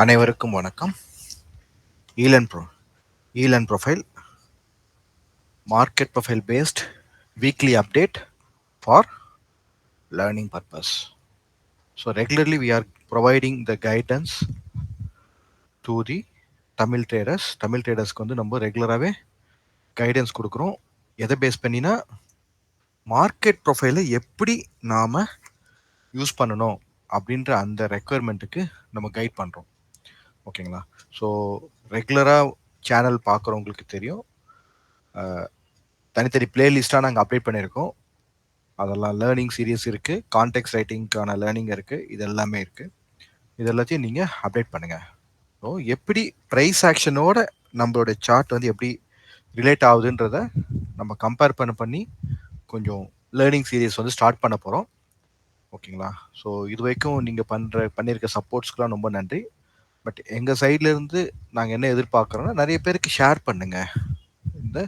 அனைவருக்கும் வணக்கம். ஈலன் ப்ரோ ஈலன் profile market profile based weekly update for learning purpose. So regularly we are providing the guidance to the Tamil traders. Tamil ட்ரேடர்ஸ்க்கு வந்து நம்ம ரெகுலராகவே கைடன்ஸ் கொடுக்குறோம். எதை பேஸ் பண்ணினா மார்க்கெட் ப்ரொஃபைலை எப்படி நாம் யூஸ் பண்ணணும் அப்படின்ற அந்த ரெக்குயர்மெண்ட்டுக்கு நம்ம கைட் பண்ணுறோம். ஓகேங்களா? ஸோ ரெகுலராக சேனல் பார்க்குறவங்களுக்கு தெரியும், தனித்தனி பிளேலிஸ்ட்டாக நாங்கள் அப்டேட் பண்ணியிருக்கோம். அதெல்லாம் லேர்னிங் சீரியஸ் இருக்குது, கான்டெக்ட் ரைட்டிங்க்கான லேர்னிங் இருக்குது, இது எல்லாமே இருக்குது. இது எல்லாத்தையும் நீங்கள் அப்டேட் பண்ணுங்கள். ஸோ எப்படி ப்ரைஸ் ஆக்ஷனோட நம்மளோட சார்ட் வந்து எப்படி ரிலேட் ஆகுதுன்றத நம்ம கம்பேர் பண்ணி கொஞ்சம் லேர்னிங் சீரியஸ் வந்து ஸ்டார்ட் பண்ண போகிறோம். ஓகேங்களா? ஸோ இது வரைக்கும் நீங்கள் பண்ணியிருக்க சப்போர்ட்ஸ்க்குலாம் ரொம்ப நன்றி. பட் எங்கள் சைட்லேருந்து நாங்கள் என்ன எதிர்பார்க்குறோன்னா, நிறைய பேருக்கு ஷேர் பண்ணுங்கள், இந்த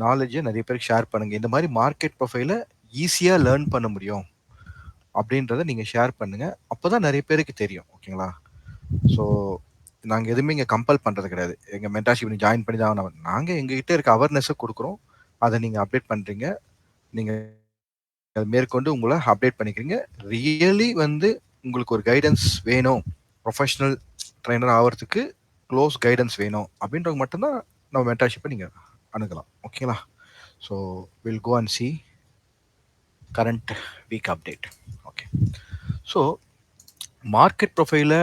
நாலேஜை நிறைய பேருக்கு ஷேர் பண்ணுங்கள். இந்த மாதிரி மார்க்கெட் ப்ரொஃபைலை ஈஸியாக லேர்ன் பண்ண முடியும் அப்படின்றத நீங்கள் ஷேர் பண்ணுங்கள். அப்போ தான் நிறைய பேருக்கு தெரியும். ஓகேங்களா? ஸோ நாங்கள் எதுவுமே இங்கே கம்பல் பண்ணுறது கிடையாது. எங்கள் மென்டார்ஷிப் நீங்கள் ஜாயின் பண்ணி தான் நாங்கள் எங்ககிட்ட இருக்க அவேர்னஸை கொடுக்குறோம். அதை நீங்கள் அப்டேட் பண்ணுறீங்க. நீங்கள் அது மேற்கொண்டு உங்களை அப்டேட் பண்ணிக்கிறீங்க. ரியலி வந்து உங்களுக்கு ஒரு கைடன்ஸ் வேணும், ப்ரொஃபஷனல் ட்ரைனர் ஆகிறதுக்கு க்ளோஸ் கைடன்ஸ் வேணும் அப்படின்றவங்க மட்டும்தான் நம்ம மென்டார்ஷிப்பை நீங்கள் அணுகலாம். ஓகேங்களா? So will go and see current week update. Okay, so market ப்ரொஃபைலை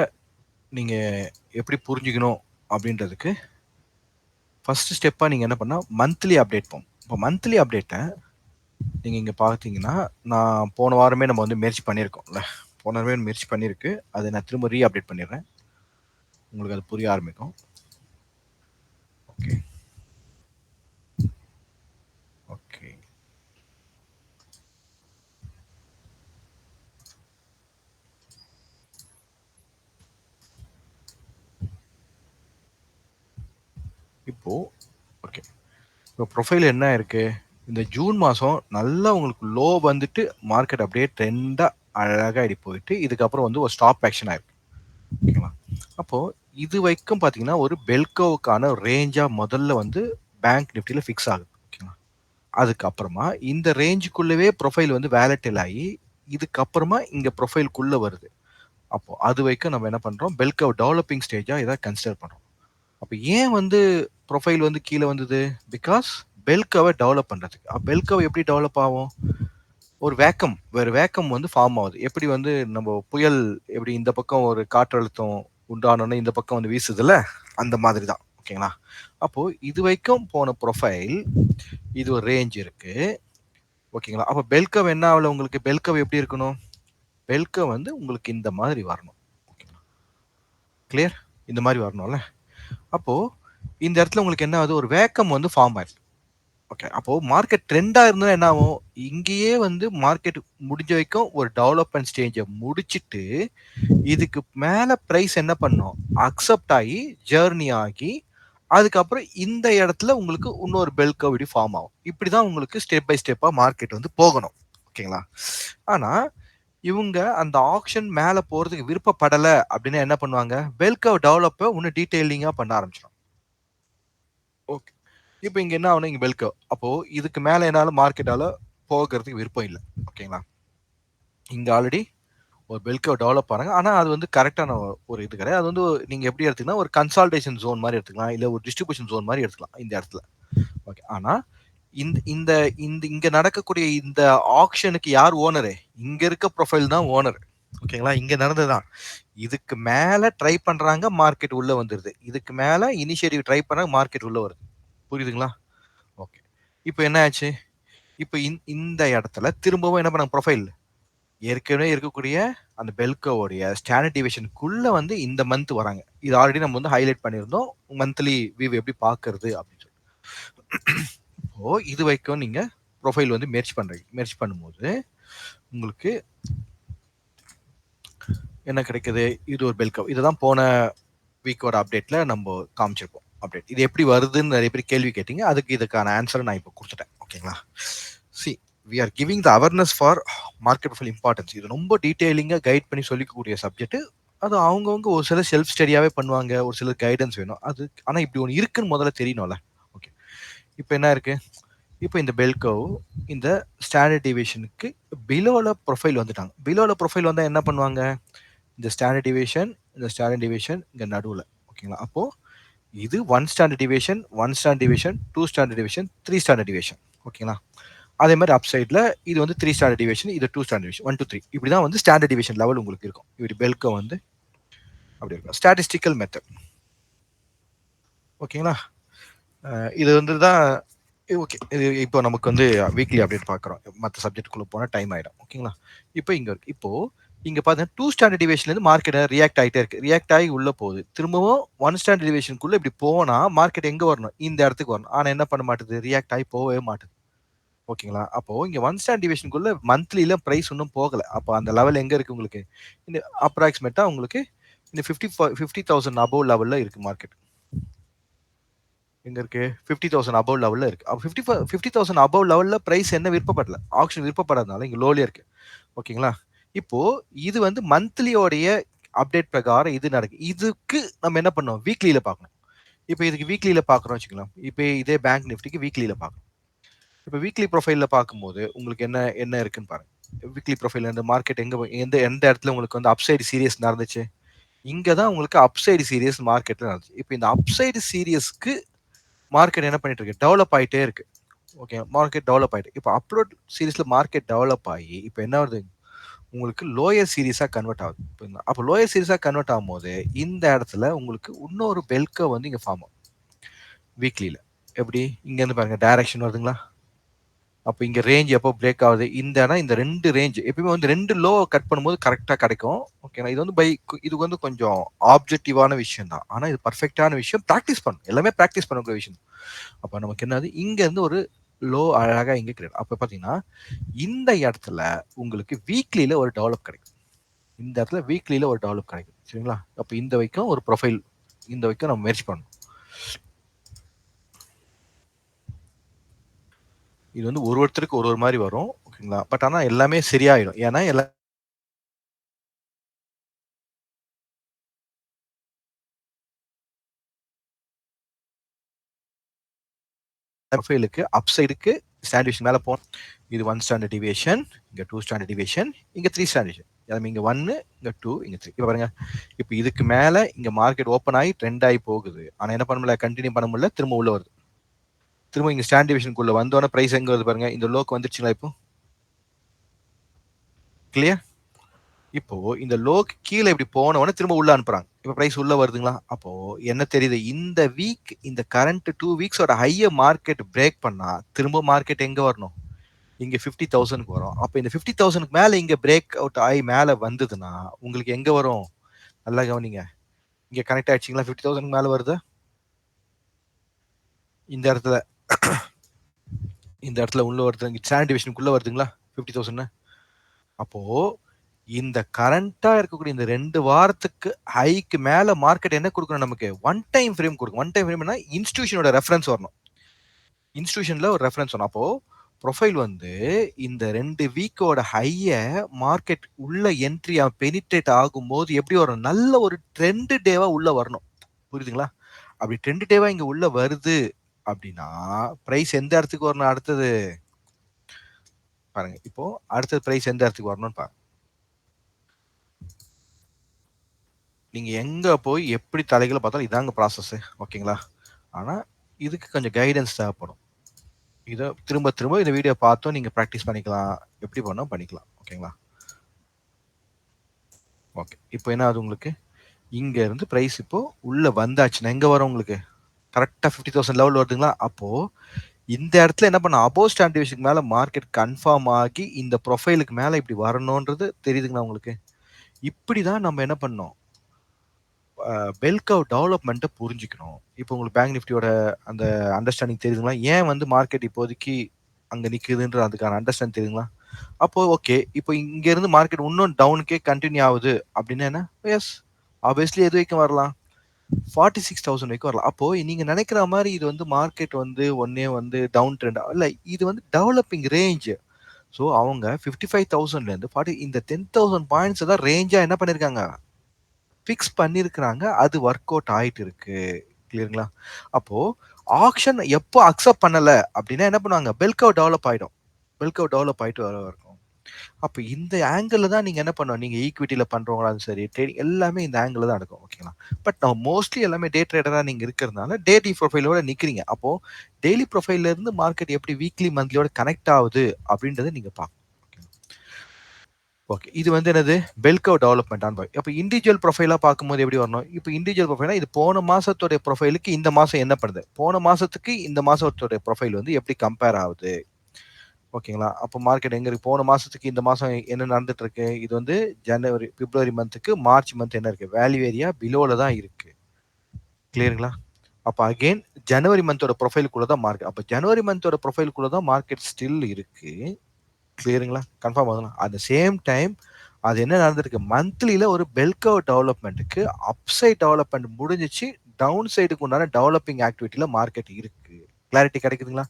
நீங்கள் எப்படி புரிஞ்சுக்கணும் அப்படின்றதுக்கு ஃபஸ்ட்டு ஸ்டெப்பாக நீங்கள் என்ன பண்ணால் மந்த்லி அப்டேட் போகும். இப்போ மந்த்லி அப்டேட்டை நீங்கள் இங்கே பார்த்தீங்கன்னா, நான் போன வாரமே நம்ம வந்து முயற்சி பண்ணியிருக்கோம்ல, போன வாரமே முயற்சி பண்ணியிருக்கு. அதை நான் திரும்ப ரீ அப்டேட் பண்ணிடுறேன், உங்களுக்கு அது புரிய ஆரம்பிக்கும். ஓகே ஓகே இப்போ ஓகே, இப்போ ப்ரொஃபைல் என்ன இருக்குது, இந்த ஜூன் மாதம் நல்லா உங்களுக்கு லோ வந்துட்டு மார்க்கெட் அப்படியே ட்ரெண்டாக அழகாக ஆடி போயிட்டு இதுக்கப்புறம் வந்து ஒரு ஸ்டாப் ஆக்ஷன் ஆயிருக்கு. ஓகேங்களா? அப்போது இது வரைக்கும் பார்த்தீங்கன்னா ஒரு பெல்கோவுக்கான ரேஞ்சாக முதல்ல வந்து பேங்க் நிஃப்டியில் ஃபிக்ஸ் ஆகுது. ஓகேங்களா? அதுக்கப்புறமா இந்த ரேஞ்சுக்குள்ளவே ப்ரொஃபைல் வந்து வேலட்டில் ஆகி இதுக்கப்புறமா இங்கே ப்ரொஃபைலுக்குள்ளே வருது. அப்போது அது வரைக்கும் நம்ம என்ன பண்ணுறோம், பெல்கவ் டெவலப்பிங் ஸ்டேஜாக இதை கன்சிடர் பண்ணுறோம். அப்போ ஏன் வந்து ப்ரொஃபைல் வந்து கீழே வந்தது? பிகாஸ் பெல்கவை டெவலப் பண்ணுறதுக்கு. பெல்கவ் எப்படி டெவலப் ஆகும்? ஒரு வேக்கம் வந்து ஃபார்ம் ஆகுது. எப்படி வந்து நம்ம புயல் எப்படி இந்த பக்கம் ஒரு காற்றழுத்தம் உண்டானோன்னு இந்த பக்கம் வந்து வீசுதுல்ல, அந்த மாதிரி தான். ஓகேங்களா? அப்போ இது வரைக்கும் போன ப்ரொஃபைல் இது ஒரு ரேஞ்ச் இருக்கு. ஓகேங்களா? அப்போ பெல்கவ் என்ன ஆகல உங்களுக்கு? பெல்கவ் எப்படி இருக்கணும்? பெல்கவ் வந்து உங்களுக்கு இந்த மாதிரி வரணும். ஓகேங்களா? கிளியர்? இந்த மாதிரி வரணும்ல. அப்போ இந்த இடத்துல உங்களுக்கு என்ன ஆகுது, ஒரு வேக்கம் வந்து ஃபார்ம் ஆயிருக்கு. ஓகே, அப்போ மார்க்கெட் ட்ரெண்டா இருந்தா என்ன ஆகும், இங்கேயே வந்து மார்க்கெட் முடிஞ்ச வரைக்கும் ஒரு டெவலப்மெண்ட் ஸ்டேஜை முடிச்சிட்டு இதுக்கு மேல பிரைஸ் என்ன பண்ணும், அக்செப்ட் ஆகி ஜேர்னி ஆகி அதுக்கப்புறம் இந்த இடத்துல உங்களுக்கு இன்னொரு பெல் கர்வ் இப்படி ஃபார்ம் ஆகும். இப்படிதான் உங்களுக்கு ஸ்டெப் பை ஸ்டெப்பா மார்க்கெட் வந்து போகணும். ஓகேங்களா? ஆனா இவங்க அந்த ஆக்ஷன் மேல போறதுக்கு விருப்பப்படலை அப்படின்னா என்ன பண்ணுவாங்க, பெல் கர்வ் டெவலப்பை இன்னும் டீடைலிங்கா பண்ண ஆரம்பிச்சிடும். ஓகே, இப்போ இங்க என்ன ஆகணும், இங்க பெல் கர்வ். அப்போ இதுக்கு மேல என்னால மார்க்கெட்டால போகிறதுக்கு விருப்பம் இல்லை. ஓகேங்களா? இங்க ஆல்ரெடி ஒரு பெல் கர்வ் டெவலப் ஆனாங்க. ஆனா அது வந்து கரெக்டான ஒரு இது கிடையாது. அது வந்து நீங்க எப்படி எடுத்துக்கலாம், ஒரு கன்சால்டேஷன் ஜோன் மாதிரி எடுத்துக்கலாம், இல்ல ஒரு டிஸ்ட்ரிபியூஷன் ஜோன் மாதிரி எடுத்துக்கலாம் இந்த இடத்துல. ஓகே, ஆனா இந்த இந்த இந்த இங்க நடக்கக்கூடிய இந்த ஆக்ஷனுக்கு யார் ஓனரு? இங்க இருக்க ப்ரொஃபைல் தான் ஓனர். ஓகேங்களா? இங்க நடந்ததுதான். இதுக்கு மேல ட்ரை பண்றாங்க, மார்க்கெட் உள்ள வந்துருது. இதுக்கு மேல இனிஷியேட்டிவ் ட்ரை பண்ணாங்க, மார்க்கெட் உள்ள வருது. புரியுதுங்களா? ஓகே, இப்போ என்ன ஆச்சு, இப்போ இந்த இடத்துல திரும்பவும் என்ன பண்ணாங்க, ப்ரொஃபைல் ஏற்கனவே இருக்கக்கூடிய அந்த பெல்கோவுடைய ஸ்டாண்டர்ட் டிவிஷனுக்குள்ள வந்து இந்த மந்த் வராங்க. இது ஆல்ரெடி நம்ம வந்து ஹைலைட் பண்ணியிருந்தோம், மந்த்லி வியூ எப்படி பார்க்கறது அப்படின்னு சொல்லி. இப்போ இது வரைக்கும் நீங்க ப்ரொஃபைல் வந்து முயற்சி பண்ணும்போது உங்களுக்கு என்ன கிடைக்குது, இது ஒரு பெல்கவ். இதுதான் போன வீக்கோட அப்டேட்ல நம்ம காமிச்சிருப்போம். அப்டேட் இது எப்படி வருதுன்னு நிறைய பேர் கேள்வி கேட்டீங்க, அதுக்கு இதுக்கான ஆன்சரை நான் இப்போ கொடுத்துட்டேன். ஓகேங்களா? See, we are giving the awareness for market profile importance. இது ரொம்ப டீடைலிங்காக கைட் பண்ணி சொல்லிக்கக்கூடிய சப்ஜெக்ட். அது அவங்கவங்க ஒரு சிலர் செல்ஃப் ஸ்டடியாவே பண்ணுவாங்க. ஒரு சிலர் கைடன்ஸ் வேணும். அது ஆனா இப்படி ஒண்ணு இருக்குன்னு முதல்ல தெரியணும்ல. ஓகே. இப்ப என்ன இருக்கு? இப்ப இந்த பெல் கர்வ் இந்த ஸ்டாண்டர்ட் டிவியேஷனுக்கு பிலோல ப்ரொஃபைல் வந்துட்டாங்க. பிலோல ப்ரொஃபைல் வந்தா என்ன பண்ணுவாங்க? இந்த ஸ்டாண்டர்ட் டிவியேஷன் இங்க நடுவுல. ஓகேங்களா? அப்போ இது 1 standard deviation, 1 standard deviation, 2 standard deviation, 3 standard deviation. ஓகேங்களா? அதே மாரி அப் சைட்ல இது வந்து 3 ஸ்டாண்டர்ட் டிவியேஷன், இது 2 ஸ்டாண்டர்ட் டிவியேஷன். 1, 2, 3 இப்படி தான் வந்து ஸ்டாண்டர்ட் டிவியேஷன் லெவல் உங்களுக்கு இருக்கும். இப்படி பெல் கர்வ் வந்து அப்படி இருக்கும். Statistical method. ஓகேங்களா? இது வந்து தான் ஓகே. இது இப்போ நமக்கு வந்து வீக்லி அப்டேட் பார்க்குறோம். மத்த சப்ஜெக்ட்குள்ள போனா டைம் ஆயிடும். ஓகேங்களா? இப்போ இங்க இருக்கு. இப்போ இங்க பார்த்தீங்கன்னா 2 ஸ்டாண்டர்ட் டிவியேஷன்லேருந்து மார்க்கெட் ரியாக்ட் ஆயிட்டே இருக்கு. ரியாக்ட் ஆகி உள்ள போகுது. திரும்பவும் 1 ஸ்டாண்டர்ட் டிவியேஷனுக்குள்ள இப்படி போனா மார்க்கெட் எங்க வரணும்? இந்த இடத்துக்கு வரணும். ஆனா என்ன பண்ண மாட்டுது? ரியாக்ட் ஆகி போகவே மாட்டுது. ஓகேங்களா? அப்போ இங்க 1 ஸ்டாண்டர்ட் டிவியேஷனுக்குள்ள மந்த்லில பிரைஸ் இன்னும் போகல. அப்போ அந்த லெவல் எங்க இருக்கு உங்களுக்கு? இந்த அப்ராக்ஸிமேட்டா உங்களுக்கு இந்த 50,000 அபோவ் லெவல்ல இருக்கு மார்க்கெட். எங்க இருக்கு? 50,000 அபோவ் லெவல்ல இருக்கு. அப்ப 50,000 அபோவ் லெவல்ல பிரைஸ் என்ன விற்பப்படல. ஆக்ஷன் விற்பப்படாதனால இங்க லோலயே இருக்கு. ஓகேங்களா? இப்போ இது வந்து மந்த்லியோடைய அப்டேட் பிரகாரம் இது நடக்கு. இதுக்கு நம்ம என்ன பண்ணோம்? வீக்லில பார்க்கணும். இப்ப இதுக்கு வீக்லில பார்க்குறோம் வச்சுக்கலாம். இப்ப இதே பேங்க் நிஃப்டிக்கு வீக்லில பார்க்கணும். இப்ப வீக்லி ப்ரொஃபைல்ல பார்க்கும்போது உங்களுக்கு என்ன என்ன இருக்குன்னு பாருங்க. வீக்லி ப்ரொஃபைல்ல இந்த மார்க்கெட் எந்த எந்த இடத்துல உங்களுக்கு வந்து அப்சைடு சீரியஸ் நடந்துச்சு? இங்க தான் உங்களுக்கு அப்சைடு சீரியஸ் மார்க்கெட்ல நடந்துச்சு. இப்ப இந்த அப்சைடு சீரியஸ்க்கு மார்க்கெட் என்ன பண்ணிட்டு இருக்கு? டெவலப் ஆயிட்டே இருக்கு. ஓகே. மார்க்கெட் டெவலப் ஆயிட்டு. இப்ப அப்லோட் சீரிஸ்ல மார்க்கெட் டெவலப் ஆகி, இப்ப என்ன வருது? உங்களுக்கு லோயர் சீரிஸா கன்வெர்ட் ஆகுது. புரியுதுங்களா? அப்ப லோயர் சீரிஸா கன்வெர்ட் ஆகும்போது, இந்த இடத்துல உங்களுக்கு இன்னொரு பெல் கர்வ் வந்து இங்க ஃபார்ம் ஆகும். வீக்லில. எப்படி? இங்க இருந்து பாருங்க டைரக்ஷன் வருதுங்களா? அப்ப இங்க ரேஞ்ச் எப்போ பிரேக் ஆகுது? இந்த இடம் இந்த 2 ரேஞ்ச் எப்பயுமே வந்து 2 லோ கட் பண்ணும்போது கரெக்ட்டா கிடைக்கும். ஓகேங்களா? இது வந்து இது வந்து கொஞ்சம் ஆப்ஜெக்டிவான விஷயம் தான். ஆனா இது பெர்ஃபெக்ட்டான விஷயம். பிராக்டிஸ் பண்ணணும். எல்லாமே பிராக்டிஸ் பண்ணக்கூடிய விஷயம். அப்ப நமக்கு என்னது? இங்க இருந்து ஒரு லோ அழகா இங்க கிரியேட். அப்ப பார்த்தீங்கன்னா, இந்த இடத்துல உங்களுக்கு வீக்லில ஒரு டெவலப் கிடைக்கும். இந்த இடத்துல வீக்லில ஒரு டெவலப் கிடைக்கும். சரிங்களா? அப்ப இந்த வரைக்கும் ஒரு ப்ரொஃபைல் இந்த வரைக்கும் நம்ம முயற்சி பண்ணணும். இது வந்து ஒருத்தருக்கு ஒரு ஒரு மாரி வரும். ஓகேங்களா? பட் ஆனா எல்லாமே சரியாயிடும். ஏன்னா ப்ரொஃபைலுக்கு அப் சைடுக்கு ஸ்டாண்டர்ட் டிவியேஷன் மேல போணும். இது 1 ஸ்டாண்டர்ட் டிவியேஷன், இங்க 2 ஸ்டாண்டர்ட் டிவியேஷன், இங்க 3 ஸ்டாண்டர்ட் டிவியேஷன். இங்க 1, இங்க 2, இங்க 3. இப்ப பாருங்க. இப்ப இதுக்கு மேல இங்க மார்க்கெட் ஓப்பன் ஆகி ட்ரெண்ட் ஆகி போகுது. ஆனா என்ன பண்ண முடியல? கன்டின்யூ பண்ண முடியல. திரும்ப உள்ள வருது. திரும்ப இங்க ஸ்டாண்டர்ட் டிவியேஷனுக்குள்ள வந்தோனே பிரைஸ் எங்க வருது பாருங்க. இந்த லோக்கு வந்துருச்சுங்களா இப்போ? கிளியர்? இப்போ இந்த லோக்கு கீழ இப்படி போன உடனே திரும்ப உள்ள அனுப்புறாங்க. இப்ப பிரைஸ் உள்ள வருதுங்களா? அப்போ என்ன தெரியுது? இந்த வீக் இந்த கரண்ட் 2 வீக்ஸோட ஹைய மார்க்கெட் பிரேக் பண்ணா திரும்ப மார்க்கெட் எங்க வரணும்? இங்க 50,000க்கு வரும். அப்ப இந்த 50,000க்கு மேல இங்க பிரேக் அவுட் ஆயி மேல வந்ததுன்னா, உங்களுக்கு எங்க வரும்? நல்லா கவனிங்க. இங்க கனெக்ட் ஆயிடுச்சுங்களா? 50,000க்கு மேல வருதா? இந்த இடத்துல இந்த இடத்துல உள்ள வருது. இங்க ஸ்டாண்டர்ட் டிவியேஷனுக்குள்ள வருதுங்களா? 50,000 அப்போ இந்த கரண்ட்டா இருக்கக்கூடிய இந்த 2 வாரத்துக்கு ஹைக்கு மேல மார்க்கெட் என்ன குடுக்கணும் நமக்கு? ஒன் டைம் ஃப்ரேம் குடுக்கும். ஒன் டைம் ஃப்ரேம்னா இன்ஸ்டிடியூஷனோட ரெஃபரன்ஸ் வரணும். இன்ஸ்டிடியூஷன்ல ஒரு ரெஃபரன்ஸ் வரும். அப்போ ப்ரொஃபைல் வந்து இந்த 2 வீக்கோட ஹைய மார்க்கெட் உள்ள என்ட்ரி பெனிட்ரேட் ஆகும்போது எப்படி வரும்? நல்ல ஒரு ட்ரெண்ட் டேவா உள்ள வரணும். புரியுதுங்களா? அப்படி ட்ரெண்ட் டேவா இங்க உள்ள வருது அப்படின்னா, பிரைஸ் எந்த இடத்துக்கு வரணும் அடுத்தது? பாருங்க. இப்போ அடுத்தது பிரைஸ் எந்த இடத்துக்கு வரணும்னு பாருங்க. நீங்க எங்க போய் எப்படி தலைகீழ பார்த்தாலும் இதாங்க ப்ராசஸ். ஓகேங்களா? ஆனா இதுக்கு கொஞ்சம் கைடன்ஸ் தேவைப்படும். இத திரும்ப திரும்ப இந்த வீடியோ பார்த்தும் நீங்க பிராக்டிஸ் பண்ணிக்கலாம். எப்படி வேணா பண்ணிக்கலாம். ஓகேங்களா? ஓகே. இப்போ என்ன ஆகுது உங்களுக்கு? இங்க இருந்து பிரைஸ் இப்போ உள்ள வந்தாச்சுன்னா, எங்க வரும் உங்களுக்கு? கரெக்ட்டா 50,000 லெவல் வருதுங்களா? அப்போ இந்த இடத்துல என்ன பண்ணணும்? அபோவ் ஸ்டாண்ட் டிவியேஷன்க்கு மேல மார்க்கெட் கன்ஃபார்ம் ஆகி இந்த ப்ரொஃபைலுக்கு மேல இப்படி வரணும்ன்றது தெரியுதுங்களா உங்களுக்கு? இப்படி தான் நம்ம என்ன பண்ணணும்? பெல் கர்வ் டெவலப்மெண்ட்ட புரிஞ்சுக்கணும். இப்போ உங்களுக்கு பேங்க் நிஃப்டியோட அந்த அண்டர்ஸ்டாண்டிங் தெரியுதுங்களா? ஏன் வந்து மார்க்கெட் இப்போதைக்கு அங்க நிக்குதுன்ற அதுக்கான அண்டர்ஸ்டாண்ட் தெரியுதுங்களா? அப்போ ஓகே. இப்போ இங்க இருந்து மார்க்கெட் இன்னும் டவுனுக்கே கன்டின்யூ ஆவுது அப்டின்னா என்ன? எஸ். ஆப்வியஸ்லி எது வரைக்கும் வரலாம்? 46,000 வரைக்கும் வரலாம். அப்போ நீங்க நெனைக்கிற மாரி இது வந்து மார்க்கெட் வந்து ஒண்ணே வந்து டவுன் ட்ரெண்ட் இல்ல. இது வந்து டெவலப்பிங் ரேஞ்ச். சோ அவங்க 55,000ல இருந்து 40 இந்த 10,000 பாயிண்ட்ஸ் தான் ரேஞ்சா என்ன பண்ணிருக்காங்க? ஃபிக்ஸ் பண்ணியிருக்கிறாங்க. அது வொர்க் அவுட் ஆயிட்டு இருக்கு. கிளியருங்களா? அப்போ ஆக்ஷன் எப்போ அக்செப்ட் பண்ணல அப்டின்னா என்ன பண்ணுவாங்க? பெல் கர்வ் டெவலப் ஆயிடும். பெல் கர்வ் டெவலப் ஆயிட்டு இருக்கும். அப்ப இந்த ஆங்கிள்ல தான் நீங்க என்ன பண்ணணும்? நீங்க ஈக்விட்டில பண்றவங்களாலும் சரி, ட்ரேடிங் எல்லாமே இந்த ஆங்கிள்ல தான் நடக்கும். ஓகேங்களா? பட் நான் மோஸ்ட்லி எல்லாமே டே ட்ரேடரா நீங்க இருக்கிறதுனால, டெய்லி ப்ரொஃபைலோட நிக்கிறீங்க. அப்போ டெய்லி ப்ரொஃபைல்ல இருந்து மார்க்கெட் எப்படி வீக்லி, மந்த்லியோட கனெக்ட் ஆவுது அப்படின்றத நீங்க பார்க்கணும். ஓகே. இது வந்து என்னது? பெல் கர்வ் டெவலப்மென்ட்டான்னு அப்ப இண்டிவிஜுவல் ப்ரொஃபைலா பார்க்கும்போது எப்படி வரணும்? இப்ப இண்டிவிஜுவல் ப்ரொஃபைல்னா இது போன மாசத்துடைய ப்ரொஃபைலுக்கு இந்த மாசம் என்ன பண்ணுது? போன மாசத்துக்கு இந்த மாசத்துடைய ப்ரொஃபைல் வந்து எப்படி கம்பேர் ஆவுது? ஓகேங்களா? அப்ப மார்க்கெட் எங்க இருக்கு? போன மாசத்துக்கு இந்த மாசம் என்ன நடந்துட்டு இருக்கு? இது வந்து ஜனவரி, பிப்ரவரி மந்த்துக்கு மார்ச் மந்த் என்ன இருக்கு? வேல்யூ ஏரியா பிலோல தான் இருக்கு. கிளியருங்களா? அப்ப அகைன் ஜனவரி மந்தோட ப்ரொஃபைலுக்குள்ள தான் மார்க்கெட். அப்ப ஜனவரி மந்தோட ப்ரொஃபைலுக்குள்ள தான் மார்க்கெட் ஸ்டில் இருக்கு. கிளியருங்களா? கன்ஃபார்ம் ஆகுதுங்களா? அட் த சேம் டைம் அது என்ன நடந்திருக்கு? மந்த்லில ஒரு பெல் கர்வ் டெவலப்மென்ட்க்கு அப்சைட் டெவலப்மென்ட் முடிஞ்சிச்சு. டவுன் சைடுக்கு உண்டான டெவலப்பிங் ஆக்டிவிட்டில மார்க்கெட் இருக்கு. கிளாரிட்டி கிடைக்குதுங்களா?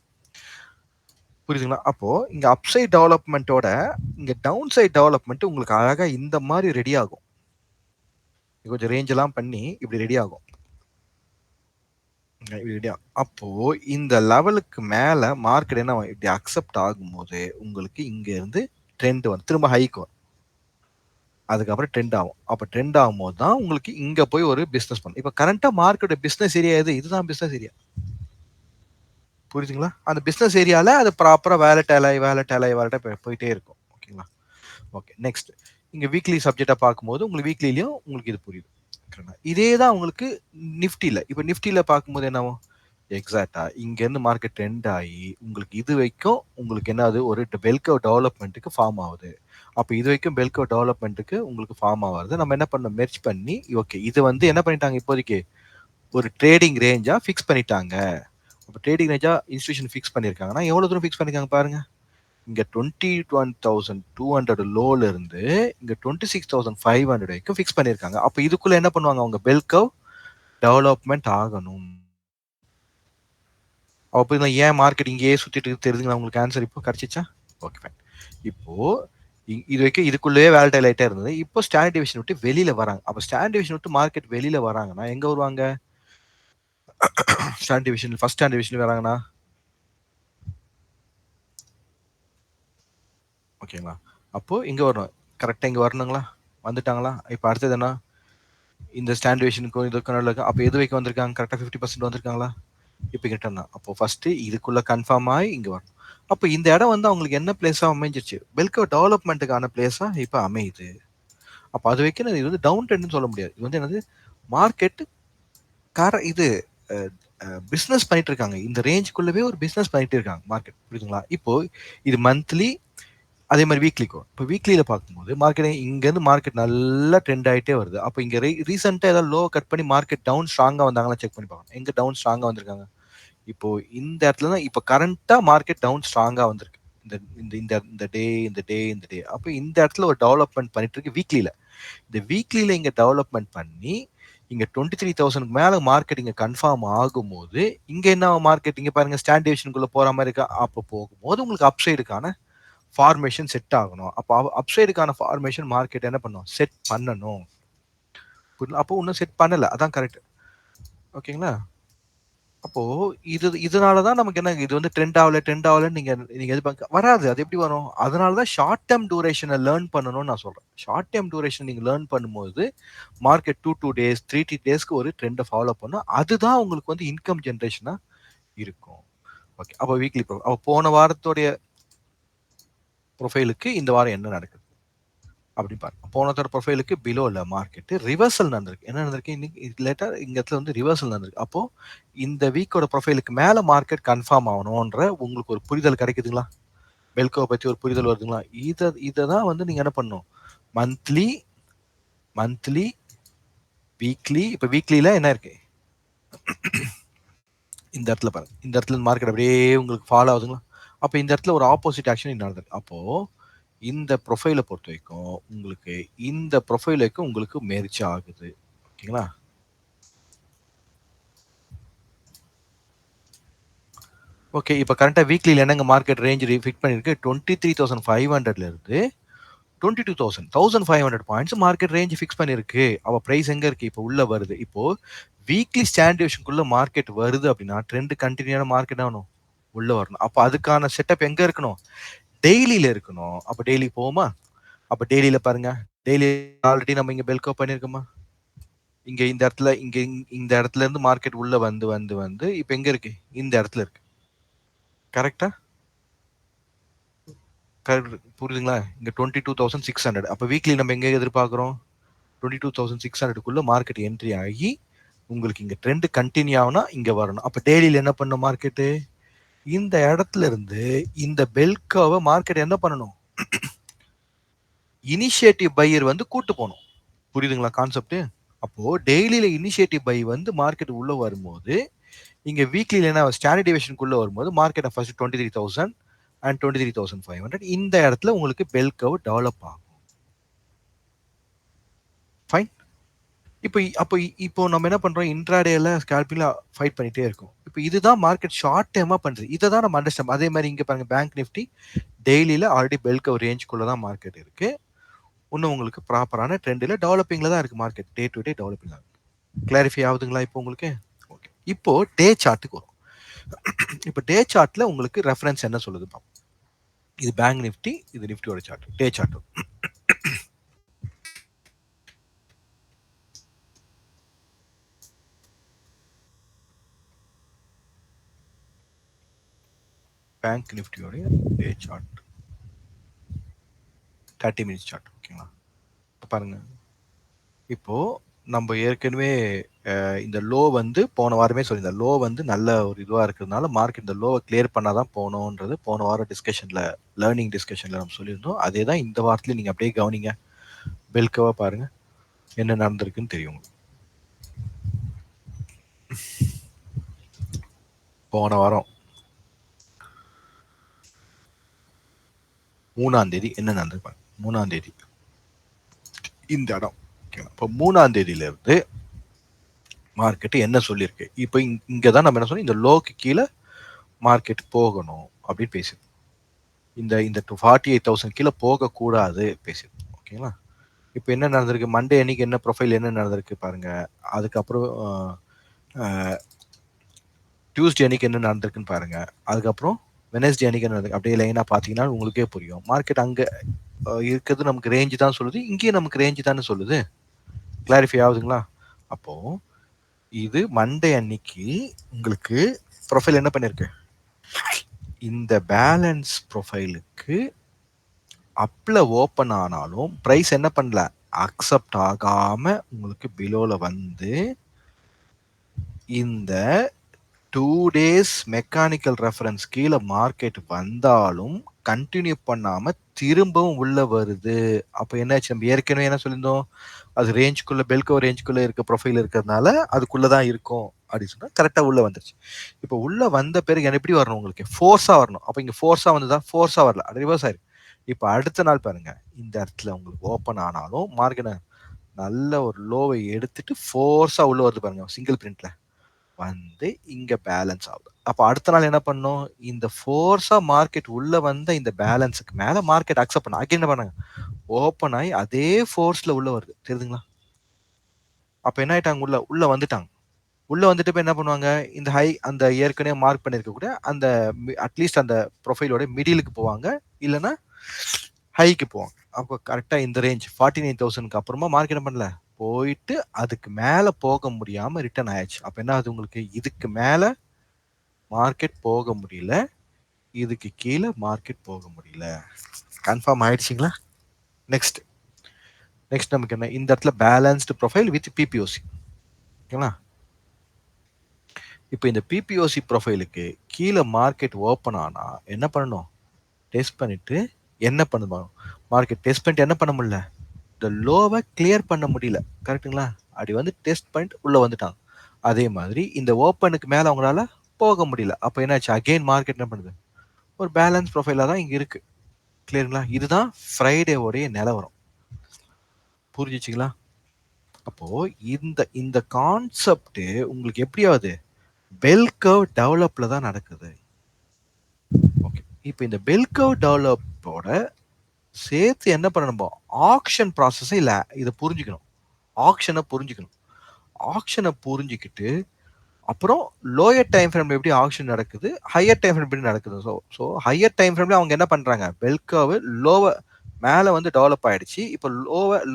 புரியுதுங்களா? அப்போ இங்க அப்சைட் டெவலப்மென்ட்டோட இங்க டவுன் சைட் டெவலப்மென்ட் உங்களுக்கு அழகா இந்த மாரி ரெடி ஆகும். கொஞ்சம் ரேஞ்ச் எல்லாம் பண்ணி இப்படி ரெடி ஆகும். இப்படி ரெடி ஆகும். அப்போ இந்த லெவலுக்கு மேல மார்க்கெட் என்ன ஆகும்? இப்படி அக்செப்ட் ஆகும்போது உங்களுக்கு இங்க இருந்து ட்ரெண்ட் வந்து திரும்ப ஹைக்கு வரும். அதுக்கப்புறம் ட்ரெண்ட் ஆகும். அப்ப ட்ரெண்ட் ஆகும்போது தான் உங்களுக்கு இங்க போய் ஒரு பிசினஸ் பண்ணும். இப்ப கரண்டா மார்க்கெட் பிசினஸ் ஏரியா எது? இதுதான் பிசினஸ் ஏரியா. புரியுதுங்களா? அந்த பிசினஸ் ஏரியால அது ப்ராப்பரா வேலட்டைல் போயிட்டே இருக்கும். ஓகேங்களா? ஓகே. நெக்ஸ்ட். இங்க வீக்லி சப்ஜெக்ட்டா பார்க்கும்போது, உங்களுக்கு வீக்லிலயும் உங்களுக்கு இது புரியுது. ஓகேங்களா? இதே தான் உங்களுக்கு நிஃப்டில. இப்ப நிஃப்டில பார்க்கும்போது என்ன ஆகும்? எக்ஸாக்ட்டா இங்கேருந்து மார்க்கெட் ட்ரெண்ட் ஆயி, உங்களுக்கு இது வரைக்கும் உங்களுக்கு என்ன ஆகுது? ஒரு பெல் கர்வ் டெவலப்மென்ட்க்கு ஃபார்ம் ஆகுது. அப்ப இது வரைக்கும் பெல் கர்வ் டெவலப்மென்ட்க்கு உங்களுக்கு ஃபார்ம் ஆவாது. நம்ம என்ன பண்ணோம்? மெர்ஜ் பண்ணி, ஓகே இது வந்து என்ன பண்ணிட்டாங்க இப்போதைக்கு? ஒரு ட்ரேடிங் ரேஞ்சா ஃபிக்ஸ் பண்ணிட்டாங்க. அப்ப ட்ரேடிங் ரேஞ்சா இன்ஸ்டிடியூஷன் ஃபிக்ஸ் பண்ணியிருக்காங்கன்னா, எவ்வளவு தூரம் ஃபிக்ஸ் பண்ணிருக்காங்க பாருங்க. இங்க 21,200 லோல இருந்து இங்க 26,500 வரைக்கும் ஃபிக்ஸ் பண்ணியிருக்காங்க. அப்ப இதுக்குள்ள என்ன பண்ணுவாங்க அவங்க? பெல் கர்வ் டெவலப்மென்ட் ஆகணும். அப்ப ஏன் மார்க்கெட் இங்கேயே சுத்திட்டு இருக்கு தெரியுதுங்களா? உங்களுக்கு ஆன்சர் இப்போ கிடைச்சிச்சா? Okay fine. இப்போ இது வரைக்கும் இதுக்குள்ளேயே வேலடைல் ஆயிட்டே இருந்தது. இப்போ ஸ்டாண்டர்ட் டிவியேஷன் விட்டு வெளியில வராங்க. அப்ப ஸ்டாண்டர்ட் டிவியேஷன் விட்டு மார்க்கெட் வெளியில வராங்கன்னா எங்க வருவாங்க? Standard deviation first standard deviation வராங்கன்னா ஓகேங்களா? அப்போ இங்க வரணும். கரெக்ட்டா இங்க வரணுங்களா? வந்துட்டாங்களா? இப்ப அடுத்தது என்ன? இந்த ஸ்டாண்டர்ட் டிவியேஷனுக்கும் இதுக்கும் நடுவுல இருக்கு. அப்ப எது வரைக்கும் வந்திருக்காங்க? கரெக்ட்டா 50% வந்திருக்காங்களா? இப்ப ரிட்டர்ன் தான். அப்போ ஃபர்ஸ்ட் இதுக்குள்ள கன்ஃபார்ம் ஆயி இங்க வரணும். அப்ப இந்த இடம் வந்து அவங்களுக்கு என்ன பிளேஸா அமைஞ்சிருச்சு? பெல் கர்வ் டெவலப்மென்ட்க்கான பிளேஸா இப்ப அமையுது. அப்ப அது வரைக்கும் இது வந்து டவுன் ட்ரெண்ட்ன்னு சொல்ல முடியாது. இது வந்து என்னது? மார்க்கெட் இது அ அ பிசினஸ் பண்ணிட்டு இருக்காங்க. இந்த ரேஞ்சுக்குள்ளவே ஒரு பிசினஸ் பண்ணிட்டு இருக்காங்க மார்க்கெட். புரியுதுங்களா? இப்போ இது மந்த்லி அதே மாரி வீக்லிக்கும். இப்போ வீக்லில பார்க்கும்போது மார்க்கெட் இங்கேருந்து மார்க்கெட் நல்லா ட்ரெண்ட் ஆயிட்டே வருது. அப்ப இங்க ரீசென்ட்டா ஏதாவது லோவ கட் பண்ணி மார்க்கெட் டவுன் ஸ்ட்ராங்கா வந்தாங்களா செக் பண்ணி பார்க்கணும். எங்க டவுன் ஸ்ட்ராங்கா வந்திருக்காங்க? இப்போ இந்த இடத்துல தான் இப்ப கரண்ட்டா மார்க்கெட் டவுன் ஸ்ட்ராங்கா வந்திருக்கு. இந்த இந்த இந்த இந்த டே. அப்ப இந்த இடத்துல ஒரு டெவலப்மென்ட் பண்ணிட்டு இருக்கு வீக்லில. இந்த வீக்லில இங்க டெவலப்மென்ட் பண்ணி, இங்க 23,000க்கு மேல மார்க்கெட் இங்க கன்ஃபார்ம் ஆகும்போது, இங்க என்ன மார்க்கெட் இங்க பாருங்க ஸ்டாண்ட் டிவியேஷனுக்குள்ள போற மாரி இருக்கா? அப்ப போகும்போது உங்களுக்கு அப் சைடுக்கான ஃபார்மேஷன் செட் ஆகணும். அப்ப அப் சைடுக்கான ஃபார்மேஷன் மார்க்கெட் என்ன பண்ணணும்? செட் பண்ணணும். அப்போ இன்னும் செட் பண்ணல. அதான் கரெக்ட். ஓகேங்களா? அப்போ இதனால தான் நமக்கு என்ன இது வந்து ட்ரெண்ட் ஆவலன்னு நீங்க நீங்க எதிர்பார்க்க வராது. அது எப்படி வரும்? அதனால தான் ஷார்ட் டெர்ம் டியூரேஷன லேர்ன் பண்ணணும்னு நான் சொல்றேன். ஷார்ட் டெர்ம் டியூரேஷன் நீங்க லேர்ன் பண்ணும்போது, மார்க்கெட் 2 டேஸ், 3 டேஸ்க்கு ஒரு ட்ரெண்ட ஃபாலோ பண்ணும். அதுதான் உங்களுக்கு வந்து இன்கம் ஜெனரேஷனா இருக்கும். ஓகே. அப்ப வீக்லி அப்ப போன வாரத்தோடைய ப்ரொஃபைலுக்கு இந்த வாரம் என்ன நடக்குது? அப்படி பாருங்க. போன வாரத்தோட ப்ரொஃபைலுக்கு பிலோல மார்க்கெட் ரிவர்சல் நடந்திருக்கு. என்ன நடந்திருக்கு? இன்னைக்கு லேட்டா இந்த இடத்துல வந்து ரிவர்சல் நடந்திருக்கு. அப்போ இந்த வீக்கோட ப்ரொஃபைலுக்கு மேல மார்க்கெட் கன்ஃபார்ம் ஆகணும்ன்ற உங்களுக்கு ஒரு புரிதல் கிடைக்குதுங்களா? பெல்கோவ பத்தி ஒரு புரிதல் வருதுங்களா? இத தான் வந்து நீங்க என்ன பண்ணணும்? மந்த்லி, மந்த்லி, வீக்லி இப்ப வீக்லில என்ன இருக்கு? இந்த இடத்துல பாருங்க. இந்த இடத்துல மார்க்கெட் அப்படியே உங்களுக்கு ஃபாலோ ஆகுதுங்களா? அப்ப இந்த இடத்துல ஒரு ஆப்போசிட் ஆக்ஷன் நடந்திருக்கு. அப்போ இந்த ப்ரொஃபைல பொறுத்தவரைக்கும் உங்களுக்கு இந்த ப்ரொஃபைலுக்கு உங்களுக்கு மெர்ஜ் ஆகுது. ஓகேங்களா? ஓகே. இப்ப கரண்ட்டா வீக்லில என்னங்க மார்க்கெட் ரேஞ்ச் ஃபிக்ஸ் பண்ணிருக்கு? 23,500ல இருந்து 22,000 1500 பாயிண்ட்ஸ் மார்க்கெட் ரேஞ்ச் ஃபிக்ஸ் பண்ணிருக்கு. அவ பிரைஸ் எங்க இருக்கு? இப்போ உள்ள வருது. இப்போ வீக்லி ஸ்டாண்ட் டிவியேஷனுக்குள்ள மார்க்கெட் வருது அப்படின்னா ட்ரெண்ட் கண்டினியூவான மார்க்கெட் ஆகணும், உள்ள வரணும். அப்ப அதுக்கான செட்டப் எங்க இருக்கணும்? டெய்லியில இருக்கணும். அப்ப டெய்லி போவோமா? அப்ப டெய்லியில பாருங்க. டெய்லி ஆல்ரெடி நம்ம இங்க பெல்கோ பண்ணியிருக்கோமா? இங்க இந்த இடத்துல இந்த இடத்துல இருந்து மார்க்கெட் உள்ள வந்து வந்து வந்து இப்ப எங்க இருக்கு? இந்த இடத்துல இருக்கு. கரெக்ட்டா? புரியுதுங்களா? இங்க 22,600. அப்ப வீக்லி நம்ம எங்க எதிர்பார்க்கிறோம்? 22,600க்குள்ள மார்க்கெட் என்ட்ரி ஆகி உங்களுக்கு இங்க ட்ரெண்ட் கண்டினியூ ஆகுனா இங்க வரணும். அப்ப டெய்லியில என்ன பண்ணும் மார்க்கெட்டு? இந்த இடத்துல இருந்து இந்த பெல்காவை மார்க்கெட் என்ன பண்ணணும்? இனிஷியேட்டிவ் பையர் வந்து கூட்டு போகணும். புரியுதுங்களா கான்செப்ட்? அப்போ டெய்லியில இனிஷியேட்டிவ் பை வந்து மார்க்கெட் உள்ள வரும்போது இங்க வீக்லில என்ன ஸ்டாண்டர்ட் டிவியேஷனுக்குள்ள வரும்போது மார்க்கெட் ஃபர்ஸ்ட் 23,000 அண்ட் 23,500 இந்த இடத்துல உங்களுக்கு பெல் கர்வ் டெவலப் ஆகும். ஃபைன். இப்போ நம்ம என்ன பண்றோம்? இன்ட்ராடேல ஸ்கால்பிங்ல ஃபைட் பண்ணிட்டே இருக்கோம். இப்போ இதுதான் மார்க்கெட் ஷார்ட் டேர்மா பண்றது. இதை தான் நம்ம அண்டர்ஸ்டாண்ட். அதே மாதிரி இங்க பாருங்க பேங்க் நிஃப்டி டெய்லியில ஆல்ரெடி பெல் கர்வ் ரேஞ்சுக்குள்ள தான் மார்க்கெட் இருக்கு. இன்னும் உங்களுக்கு ப்ராப்பரான ட்ரெண்ட்ல டெவலப்பிங்ல தான் இருக்கு market. Day to day developing ஆகும். கிளாரிஃபை ஆகுதுங்களா இப்போ உங்களுக்கு? ஓகே. இப்போ டே சார்ட்டுக்கு வரும். இப்போ டே சார்ட்ல உங்களுக்கு ரெஃபரன்ஸ் என்ன சொல்லுது பாப்போம். இது பேங்க் நிஃப்டி, இது நிஃப்டியோட சார்ட். டே சார்ட். பேங்க் நிஃப்டியோட டே சார்ட் 30 மினிட்ஸ் சார்ட். ஓகேங்களா? இப்போ பாருங்க. இப்போ நம்ம ஏற்கனவே இந்த லோ வந்து போன வாரமே சொல்லியிருந்தோம். லோ வந்து நல்ல ஒரு இதுவாக இருக்கிறதுனால மார்க்கெட் இந்த லோவை கிளியர் பண்ணாதான் போகணுன்றது போன வாரம் டிஸ்கஷன்ல லேர்னிங் டிஸ்கஷன்ல நம்ம சொல்லியிருந்தோம். அதே தான் இந்த வாரத்துலையும் நீங்க அப்படியே கவனிங்க. பெல்கவா பாருங்க என்ன நடந்திருக்குன்னு தெரியும். போன வாரம் 3ஆம் தேதி என்ன நடந்திருப்பாங்க? 3ஆம் தேதி இந்த இடம். இப்போ 3ஆம் தேதியில இருந்து மார்க்கெட் என்ன சொல்லியிருக்கு? இப்போ இங்க தான் நம்ம என்ன சொன்னோம்? இந்த லோக்கு கீழே மார்க்கெட் போகணும் அப்படின்னு பேசுது. இந்த இந்த 48,000 கீழே போகக்கூடாது பேசுது. ஓகேங்களா? இப்போ என்ன நடந்திருக்கு? மண்டே அன்னைக்கு என்ன ப்ரொஃபைல் என்ன நடந்திருக்கு பாருங்க. அதுக்கப்புறம் டியூஸ்டே அன்னைக்கு என்ன நடந்திருக்குன்னு பாருங்க. அதுக்கப்புறம் வெனஸ்டே அன்னைக்கு என்ன நடந்திருக்கு? அப்படியே லைனா பார்த்தீங்கன்னா உங்களுக்கே புரியும். மார்க்கெட் அங்க இருக்கிறது நமக்கு ரேஞ்சு தான் சொல்லுது. இங்கேயும் நமக்கு ரேஞ்சு தானே சொல்லுது. கிளாரிஃபை ஆகுதுங்களா? அப்போ இது மண்டே அன்னைக்கு உங்களுக்கு ப்ரொஃபைல் என்ன பண்ணிருக்கு? இந்த பேலன்ஸ் ப்ரொஃபைலுக்கு அப்ல ஓப்பன் ஆனாலும் பிரைஸ் என்ன பண்ணல? அக்செப்ட் ஆகாம உங்களுக்கு பிலோல வந்து இந்த 2 டேஸ் மெக்கானிக்கல் ரெஃபரன்ஸ் கீழே மார்க்கெட் வந்தாலும் கண்டினியூ பண்ணாம திரும்பவும் உள்ள வருது. அப்போ என்னாச்சு? நம்ம ஏற்கனவே என்ன சொல்லியிருந்தோம்? அது ரேஞ்சுக்குள்ள பெல்கோ ரேஞ்சுக்குள்ள இருக்க ப்ரொஃபைல் இருக்கிறதுனால அதுக்குள்ளதான் இருக்கும் அப்படின்னு சொன்னா கரெக்டா உள்ள வந்துருச்சு. இப்போ உள்ள வந்த பிறகு என்ன எப்படி வரணும்? உங்களுக்கு ஃபோர்ஸா வரணும். அப்ப இங்க ஃபோர்ஸா வந்ததா? ஃபோர்ஸா வரல, ரிவர்ஸ் ஆயிருக்கு. இப்போ அடுத்த நாள் பாருங்க, இந்த இடத்துல உங்களுக்கு ஓப்பன் ஆனாலும் மார்க்கெட் நல்ல ஒரு லோவை எடுத்துட்டு ஃபோர்ஸா உள்ள வருது பாருங்க, சிங்கிள் பிரிண்ட்ல வந்து இங்க பேலன்ஸ் ஆகுது. அப்ப அடுத்த நாள் என்ன பண்ணும்? இந்த ஃபோர்ஸா மார்க்கெட் உள்ள வந்த இந்த பேலன்ஸுக்கு மேல மார்க்கெட் அக்செப்ட் பண்ண அகைன் என்ன பண்ணாங்க? ஓப்பன் ஆகி அதே ஃபோர்ஸ்ல உள்ள வருது. தெரியுதுங்களா? அப்ப என்ன ஆயிட்டாங்க? உள்ள உள்ள வந்துட்டாங்க. உள்ள வந்துட்டு இப்ப என்ன பண்ணுவாங்க? இந்த ஹை அந்த ஏற்கனவே மார்க் பண்ணிருக்க கூட அந்த அட்லீஸ்ட் அந்த ப்ரொஃபைலோட மிடிலுக்கு போவாங்க. இல்லைன்னா ஹைக்கு போவாங்க. அப்போ கரெக்டா இந்த ரேஞ்ச் 49,000க்கு அப்புறமா மார்க்கெட் என்ன பண்ணல? போயிட்டு அதுக்கு மேல போக முடியாம ரிட்டர்ன் ஆயாச்சு. அப்ப என்ன ஆகுது உங்களுக்கு? இதுக்கு மேல மார்க்கெட் போக முடியல, இதுக்கு கீழே மார்க்கெட் போக முடியல. கன்ஃபார்ம் ஆயிடுச்சுங்களா? நெக்ஸ்ட் நெக்ஸ்ட் நமக்கு என்ன? இந்த இடத்துல பேலன்ஸ்டு ப்ரொஃபைல் வித் பிபிஓசி. ஓகேங்களா? இப்போ இந்த பிபிஓசி ப்ரொஃபைலுக்கு கீழே மார்க்கெட் ஓப்பன் ஆனா என்ன பண்ணணும்? டெஸ்ட் பண்ணிட்டு என்ன பண்ணுவாங்க? மார்க்கெட் டெஸ்ட் பண்ணிட்டு என்ன பண்ண முடியல? இந்த லோவை கிளியர் பண்ண முடியல. கரெக்ட்டுங்களா? அப்படி வந்து டெஸ்ட் பண்ணிட்டு உள்ள வந்துட்டாங்க. அதே மாதிரி இந்த ஓப்பனுக்கு மேல அவங்களால போக முடியல. அப்ப என்னாச்சு? அகைன் மார்க்கெட் என்ன பண்ணுது? ஒரு பேலன்ஸ் ப்ரொஃபைலா தான் இங்க இருக்கு. கிளியருங்களா? இதுதான் ஃப்ரைடேவோடைய நிலவரம். புரிஞ்சுச்சுங்களா? அப்போ இந்த இந்த கான்செப்ட் உங்களுக்கு எப்படி ஆகுது? பெல் கர்வ் டெவலப்ல தான் நடக்குது. ஓகே. இப்போ இந்த பெல் கர்வ் டெவலப்போட சேர்த்து என்ன பண்ணணும்? ஆக்ஷன் ப்ராசஸ இல்ல இத புரிஞ்சுக்கணும். ஆக்ஷன புரிஞ்சுக்கணும். ஆக்ஷன புரிஞ்சுக்கிட்டு, அப்புறம் லோயர் டைம் ஃப்ரேம்ல எப்படி ஆக்ஷன் நடக்குது, ஹையர் டைம் ஃப்ரேம் எப்படி நடக்குது. ஹையர் டைம் ஃப்ரேம்ல அவங்க என்ன பண்றாங்க? பெல் கர்வ் லோவ மேல வந்து டெவலப் ஆயிடுச்சு. இப்ப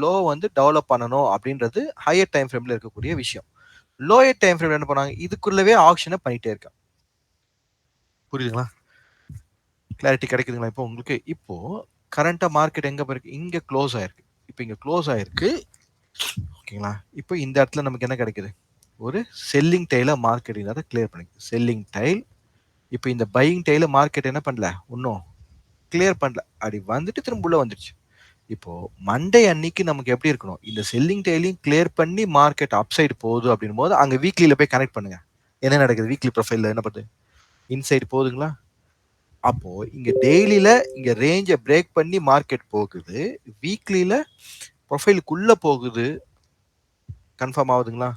லோ வந்து டெவலப் பண்ணணும் அப்படின்றது ஹையர் டைம் ஃப்ரேம்ல இருக்கக்கூடிய விஷயம். லோயர் டைம் ஃப்ரேம்ல என்ன பண்ணாங்க? இதுக்குள்ளவே ஆக்ஷன பண்ணிட்டே இருக்காங்க. புரியுதுங்களா? கிளாரிட்டி கிடைக்குதுங்களா இப்போ உங்களுக்கு? இப்போ கரண்ட்டா மார்க்கெட் எங்க போயிருக்கு? இங்க குளோஸ் ஆயிருக்கு. இப்ப இங்க குளோஸ் ஆயிருக்கு. ஓகேங்களா? இப்போ இந்த இடத்துல நமக்கு என்ன கிடைக்குது? ஒரு செல்லிங் டெய்ல மார்க்கெட் இத கிளியர் பண்ணிக்குது. Selling tail. இப்ப இந்த பையிங் டெய்ல மார்க்கெட் என்ன பண்ணல? இன்னும் கிளியர் பண்ணல. அப்படி வந்துட்டு திரும்ப உள்ள வந்துருச்சு. இப்போ மண்டே அன்னைக்கு நமக்கு எப்படி இருக்கணும்? இந்த செல்லிங் டெய்லையும் கிளியர் பண்ணி மார்க்கெட் அப்சைடு போகுது அப்படின்னும்போது, அங்க வீக்லில போய் கனெக்ட் பண்ணுங்க. என்ன நடக்குது? வீக்லி ப்ரொஃபைல்ல என்ன பண்ணுது? இன்சைட் போகுதுங்களா? அப்போ இங்க டெய்லில இங்க ரேஞ்ச பிரேக் பண்ணி மார்க்கெட் போகுது. வீக்லில ப்ரொஃபைலுக்குள்ள போகுது. கன்ஃபார்ம் ஆகுதுங்களா?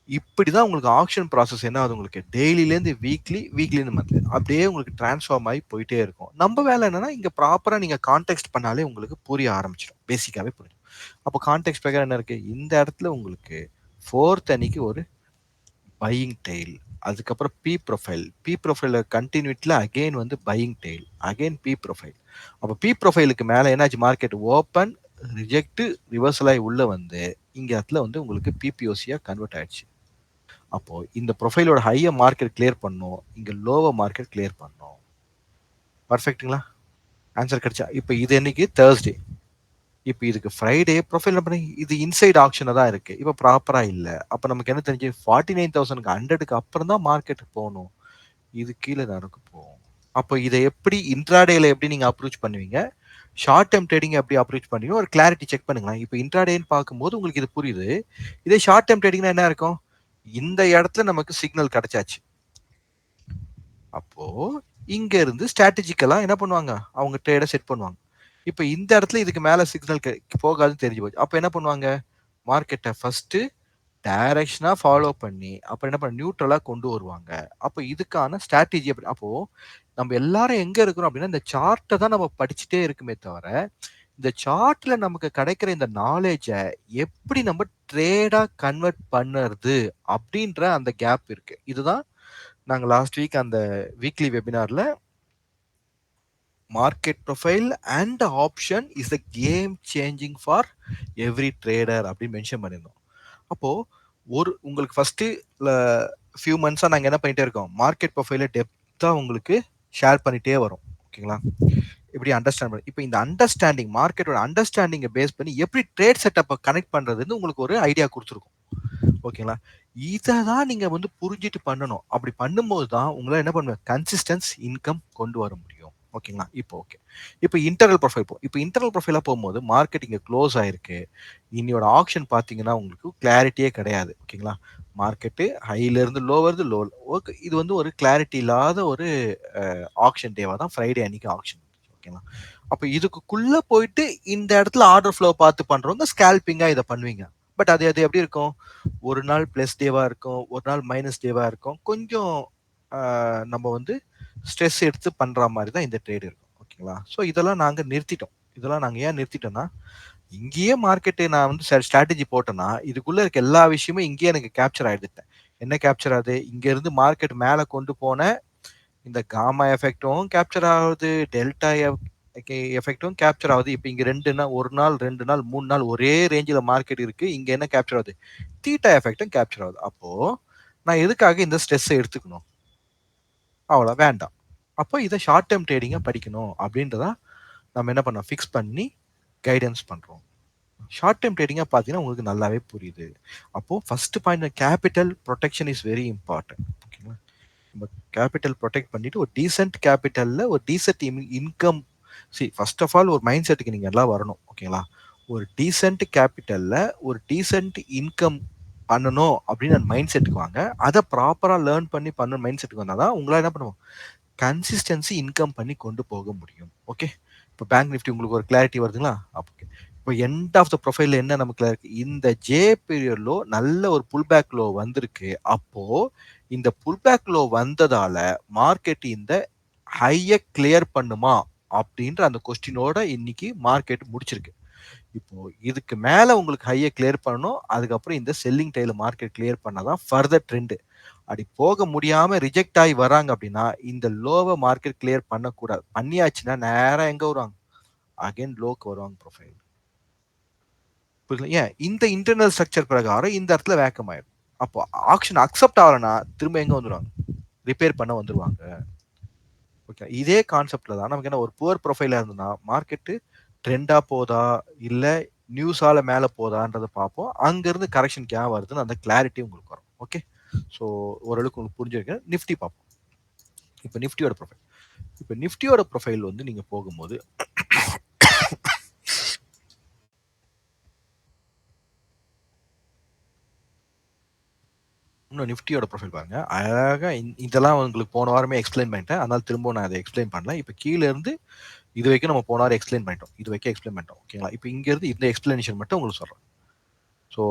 இப்படிதான் உங்களுக்கு ஆக்ஷன் ப்ராசஸ் என்ன ஆகுது உங்களுக்கு? டெய்லிலேருந்து வீக்லி, வீக்லிருந்து மந்த்லி. அப்படியே உங்களுக்கு ட்ரான்ஸ்ஃபார்ம் ஆகி போயிட்டே இருக்கும். நம்ம வேலை என்னன்னா, இங்க ப்ராப்பரா நீங்க கான்டெக்ஸ்ட் பண்ணாலே உங்களுக்கு புரிய ஆரம்பிச்சுரும். பேசிக்காவே புரியும். அப்போ கான்டெக்ஸ்ட் பிரகாரம் என்ன இருக்கு? இந்த இடத்துல உங்களுக்கு 4த் அன்னைக்கு ஒரு பையிங் டெயில். அதுக்கப்புறம் பி ப்ரொஃபைல். பி ப்ரொஃபைல் கன்டினியூட்டில அகைன் வந்து buying tail. Again P profile. அப்போ பி ப்ரொஃபைலுக்கு மேல என்னாச்சு? மார்க்கெட் ஓப்பன், ரிஜெக்ட், ரிவர்சல் ஆகி உள்ள வந்து இங்க இடத்துல வந்து உங்களுக்கு பிபிஓசியா கன்வெர்ட் ஆயிடுச்சு. அப்போ இந்த ப்ரொஃபைலோட ஹைய மார்க்கெட் கிளியர் பண்ணும். இங்க லோவ மார்க்கெட் கிளியர் பண்ணும். பர்ஃபெக்ட்டுங்களா? ஆன்சர் கிடைச்சா? இப்போ இது என்னைக்கு? Thursday. இப்போ இதுக்கு ஃப்ரைடே ப்ரொஃபைல் என்ன பண்ணி இது இன்சைட் ஆக்ஷனா தான் இருக்கு. இப்போ ப்ராப்பரா இல்ல. அப்ப நமக்கு என்ன தெரிஞ்சு 49,000க்கு 100க்கு அப்புறம் தான் மார்க்கெட் போணும். இது கீழ நடக்க போகும். அப்போ இத எப்படி இன்ட்ராடேல எப்படி நீங்க அப்ரோச் பண்ணுவீங்க? ஷார்ட் டெர்ம் ட்ரேடிங் எப்படி அப்ரோச் பண்ணுவீங்க? ஒரு கிளாரிட்டி செக் பண்ணுங்களேன். இப்போ இன்ட்ராடேன்னு பார்க்கும்போது உங்களுக்கு இது புரியுது. இதே ஷார்ட் டெர்ம் ட்ரேடிங்னா என்ன இருக்கும்? இந்த இடத்துல நமக்கு சிக்னல் கிடைச்சாச்சு. அப்போ இங்க இருந்து ஸ்ட்ராட்டஜிக்கலா என்ன பண்ணுவாங்க? அவங்க ட்ரேட செட் பண்ணுவாங்க. இப்ப இந்த இடத்துல இதுக்கு மேல சிக்னல் போகாதுன்னு தெரிஞ்சு போச்சு. அப்ப என்ன பண்ணுவாங்க? மார்க்கெட்ட ஃபர்ஸ்ட் டைரக்ஷனா ஃபாலோ பண்ணி, அப்புறம் என்ன நியூட்ரலா கொண்டு வருவாங்க. அப்ப இதுக்கான ஸ்ட்ராட்டஜி அப்போ நம்ம எல்லாரும் எங்க இருக்கிறோம் அப்படின்னா, இந்த சார்ட்ட தான் நம்ம படிச்சுட்டே இருக்குமே தவிர, இந்த சார்ட்ல நமக்கு கிடைக்கிற இந்த நாலேட்ஜ எப்படி நம்ம ட்ரேடா கன்வெர்ட் பண்ணறது அப்படின்ற அந்த கேப் இருக்கு. இதுதான் நாங்க லாஸ்ட் வீக் அந்த வீக்லி வெபினார்ல market profile and option is the game changing for every trader அப்படின்னு மென்ஷன் பண்ணியிருந்தோம். அப்போ உங்களுக்கு ஃபர்ஸ்ட் ஃபியூ மந்த்ஸா நாங்க என்ன பண்ணிட்டே இருக்கோம்? மார்க்கெட் ப்ரொஃபைல டெப்தா உங்களுக்கு ஷேர் பண்ணிட்டே வரோம். ஓகேங்களா? எப்படி அண்டர்ஸ்டாண்ட் பண்ண இப்போ இந்த அண்டர்ஸ்டாண்டிங் மார்க்கெட்டோட அண்டர்ஸ்டாண்டிங்கை பேஸ் பண்ணி எப்படி ட்ரேட் செட்டப்பை கனெக்ட் பண்றதுன்னு உங்களுக்கு ஒரு ஐடியா கொடுத்துருக்கும். ஓகேங்களா? இத தான் நீங்க வந்து புரிஞ்சுட்டு பண்ணணும். அப்படி பண்ணும்போது தான் உங்களால என்ன பண்ணுவ கன்சிஸ்டன்ஸ் இன்கம் கொண்டு வர முடியும். ஓகேங்களா? இப்போ ஓகே. இப்போ இன்டர்னல் ப்ரொஃபைல் இப்போ இன்டர்னல் ப்ரொஃபைலா போகும்போது மார்க்கெட் இங்க க்ளோஸ் ஆயிருக்கு. இன்னியோட ஆக்ஷன் பார்த்தீங்கன்னா உங்களுக்கு கிளாரிட்டியே கிடையாது. ஓகேங்களா? மார்க்கெட்டு ஹைல இருந்து லோ வருது, லோ ஓகே. இது வந்து ஒரு கிளாரிட்டி இல்லாத ஒரு ஆக்ஷன் டேவா தான் ஃப்ரைடே அன்னைக்கு ஆக்ஷன். ஓகேங்களா? அப்ப இதுக்குள்ள போயிட்டு இந்த இடத்துல ஆர்டர் ஃப்ளோ பார்த்து பண்றவங்க ஸ்கேல்பிங்கா இத பண்ணுவீங்க. பட் அது அது எப்படி இருக்கும்? ஒரு நாள் பிளஸ் டேவா இருக்கும். ஒரு நாள் மைனஸ் டேவா இருக்கும். கொஞ்சம் நம்ம வந்து ஸ்ட்ரெஸ் எடுத்து பண்ற மாரி தான் இந்த ட்ரேட் இருக்கும். ஓகேங்களா? ஸோ இதெல்லாம் நாங்க நிறுத்திட்டோம். இதெல்லாம் நாங்க ஏன் நிறுத்திட்டோம்னா, இங்கேயே மார்க்கெட் நான் வந்து ஸ்ட்ராட்டஜி போட்டேன்னா, இதுக்குள்ள இருக்க எல்லா விஷயமும் இங்கேயே எனக்கு கேப்சர் ஆயிடுது. என்ன கேப்சர் ஆகுது? இங்க இருந்து மார்க்கெட் மேல கொண்டு போன இந்த காமா எஃபெக்ட்டும் கேப்சர் ஆகுது. டெல்டா எஃபெக்ட்டும் கேப்சர் ஆகுது. இப்ப இங்க 2 நாள் 1 நாள், 2 நாள், 3 நாள் ஒரே ரேஞ்சில மார்க்கெட் இருக்கு. இங்க என்ன கேப்சர் ஆகுது? தீட்டா எஃபெக்ட்டும் கேப்சர் ஆகுது. அப்போ நான் எதுக்காக இந்த ஸ்ட்ரெஸ்ஸ எடுத்துக்கணும்? அவ்வளோ வேண்டாம். அப்போ இத ஷார்ட் டெர்ம் ட்ரேடிங்கா படிக்கணும் அப்படின்றத நம்ம என்ன பண்ணோம்? ஃபிக்ஸ் பண்ணி கைடன்ஸ் பண்றோம். ஷார்ட் டெர்ம் ட்ரேடிங்கா பார்த்தீங்கன்னா, உங்களுக்கு நல்லாவே புரியுது. அப்போ first point capital protection is very important. ஓகேங்களா? நம்ம கேபிட்டல் ப்ரொடெக்ட் பண்ணிட்டு ஒரு டீசென்ட் கேபிட்டல்ல ஒரு decent income first of all ஒரு மைண்ட் செட்டுக்கு நீங்க எல்லாம் வரணும். ஓகேங்களா? ஒரு டீசென்ட் கேபிட்டல்ல ஒரு டீசென்ட் இன்கம் பண்ணணும் அப்படின்னு மைண்ட் செட்டுக்கு வாங்க. அதை ப்ராப்பரா லேர்ன் பண்ணி பண்ணணும் மைண்ட் செட்டுக்கு வந்தாதான் உங்களால என்ன பண்ணுவோம் கன்சிஸ்டன்சி இன்கம் பண்ணி கொண்டு போக முடியும். ஓகே. இப்போ பேங்க் நிஃப்டி உங்களுக்கு ஒரு கிளாரிட்டி வருதுங்களா? ஓகே. இப்போ எண்ட் ஆஃப் த ப்ரொஃபைல் என்ன நமக்கு இருக்கு? இந்த ஜே பீரியட் லோ நல்ல ஒரு புல் பேக் லோ வந்திருக்கு. அப்போ இந்த புல் பேக் லோ வந்ததால மார்க்கெட் இந்த ஹைய கிளியர் பண்ணுமா? அப்படின்ற அந்த கொஸ்டினோட இன்னைக்கு மார்க்கெட் முடிச்சிருக்கு. இப்போ இதுக்கு மேல உங்களுக்கு ஹைய கிளியர் பண்ணணும். அதுக்கப்புறம் இந்த செல்லிங் டேல மார்க்கெட் கிளியர் பண்ணாதான் ஃபர்தர் ட்ரெண்ட். அப்படி போக முடியாம ரிஜெக்ட் ஆகி வராங்க அப்படின்னா, இந்த லோவ மார்க்கெட் கிளியர் பண்ணக்கூடாது. பண்ணியாச்சுன்னா நேரா எங்க வருவாங்க? அகைன் லோக்கு வருவாங்க ப்ரொஃபைல். புரியுதுங்களா? ஏன் இந்த இன்டர்னல் ஸ்ட்ரக்சர் பிரகாரம் இந்த இடத்துல வேக்கம் ஆயிடும். அப்போ ஆக்ஷன் அக்செப்ட் ஆகலன்னா திரும்ப எங்க வந்துருவாங்க? ரிப்பேர் பண்ண வந்துருவாங்க. ஓகே. இதே கான்செப்ட்ல தான் நமக்கு என்ன ஒரு புவர் ப்ரொஃபைலா இருந்ததுன்னா, மார்க்கெட் ட்ரெண்டா போதா? இல்ல நியூஸால மேல போதான்றத பார்ப்போம். அங்கருந்து கரெக்ஷனுக்கு ஏன் வருதுன்னு அந்த கிளாரிட்டி உங்களுக்கு வரும். ஓகே. ஸோ ஓரளவுக்கு உங்களுக்கு புரிஞ்சிருக்கு. நிஃப்டி பார்ப்போம். இப்ப நிஃப்டியோட ப்ரொஃபைல். இப்ப நிஃப்டியோட ப்ரொஃபைல் வந்து நீங்க போகும்போது இன்னும் நிஃப்டியோட ப்ரொஃபைல் பாருங்க. அழகா இதெல்லாம் உங்களுக்கு போன வாரமே எக்ஸ்பிளைன் பண்ணிட்டேன். அதனால திரும்பவும் நான் அத எக்ஸ்பிளைன் பண்ணல. இப்ப கீழ இருந்து இது வரைக்கும் நம்ம போன வாரம் எக்ஸ்பிளைன் பண்ணிட்டோம். இது வரைக்கும் எக்ஸ்பிளைன் பண்ணிட்டோம். ஓகேங்களா? இப்ப இங்க இருந்து இந்த எக்ஸ்பிளனேஷன் மட்டும் உங்களுக்கு சொல்றேன். So